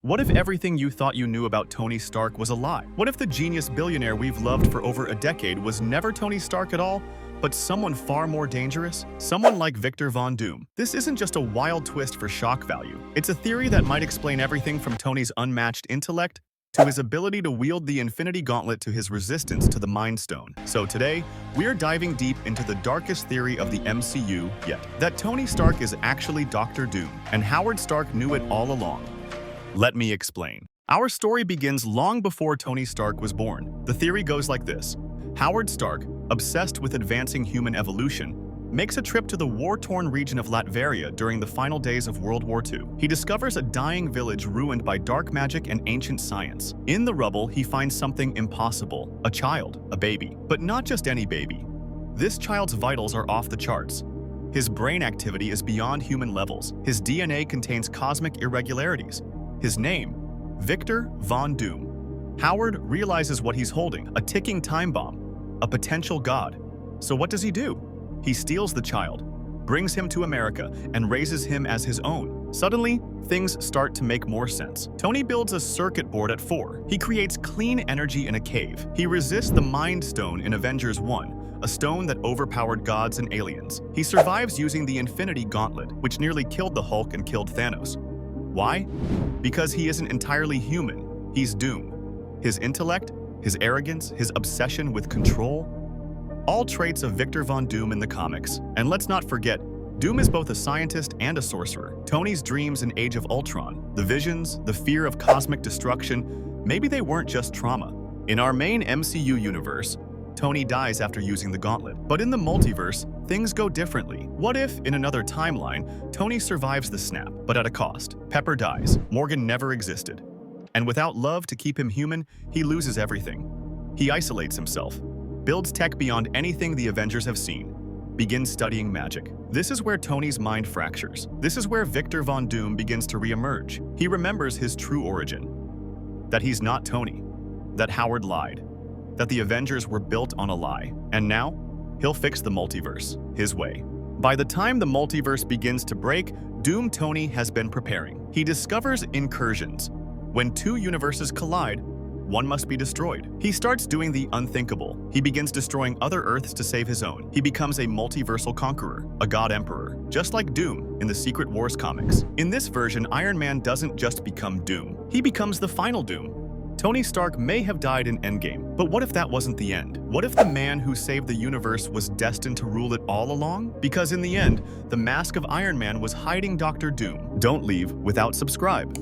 What if everything you thought you knew about Tony Stark was a lie? What if the genius billionaire we've loved for over a decade was never Tony Stark at all, but someone far more dangerous? Someone like Victor Von Doom. This isn't just a wild twist for shock value. It's a theory that might explain everything from Tony's unmatched intellect to his ability to wield the Infinity Gauntlet to his resistance to the Mind Stone. So today, we're diving deep into the darkest theory of the MCU yet, that Tony Stark is actually Dr. Doom, and Howard Stark knew it all along. Let me explain. Our story begins long before Tony Stark was born. The theory goes like this. Howard Stark, obsessed with advancing human evolution, makes a trip to the war-torn region of Latveria during the final days of World War II. He discovers a dying village ruined by dark magic and ancient science. In the rubble, he finds something impossible, a child, a baby. But not just any baby. This child's vitals are off the charts. His brain activity is beyond human levels. His DNA contains cosmic irregularities. His name, Victor Von Doom. Howard realizes what he's holding, a ticking time bomb, a potential god. So what does he do? He steals the child, brings him to America, and raises him as his own. Suddenly, things start to make more sense. Tony builds a circuit board at 4. He creates clean energy in a cave. He resists the Mind Stone in Avengers 1, a stone that overpowered gods and aliens. He survives using the Infinity Gauntlet, which nearly killed the Hulk and killed Thanos. Why? Because he isn't entirely human. He's Doom. His intellect, his arrogance, his obsession with control, all traits of Victor Von Doom in the comics. And let's not forget, Doom is both a scientist and a sorcerer. Tony's dreams in Age of Ultron, the visions, the fear of cosmic destruction, maybe they weren't just trauma. In our main MCU universe, Tony dies after using the gauntlet. But in the multiverse, things go differently. What if, in another timeline, Tony survives the snap, but at a cost? Pepper dies. Morgan never existed. And without love to keep him human, he loses everything. He isolates himself, builds tech beyond anything the Avengers have seen, begins studying magic. This is where Tony's mind fractures. This is where Victor Von Doom begins to reemerge. He remembers his true origin. That he's not Tony. That Howard lied. That the Avengers were built on a lie. And now, he'll fix the multiverse, his way. By the time the multiverse begins to break, Doom Tony has been preparing. He discovers incursions. When two universes collide, one must be destroyed. He starts doing the unthinkable. He begins destroying other Earths to save his own. He becomes a multiversal conqueror, a god emperor, just like Doom in the Secret Wars comics. In this version, Iron Man doesn't just become Doom. He becomes the final Doom. Tony Stark may have died in Endgame, but what if that wasn't the end? What if the man who saved the universe was destined to rule it all along? Because in the end, the mask of Iron Man was hiding Dr. Doom. Don't leave without subscribe.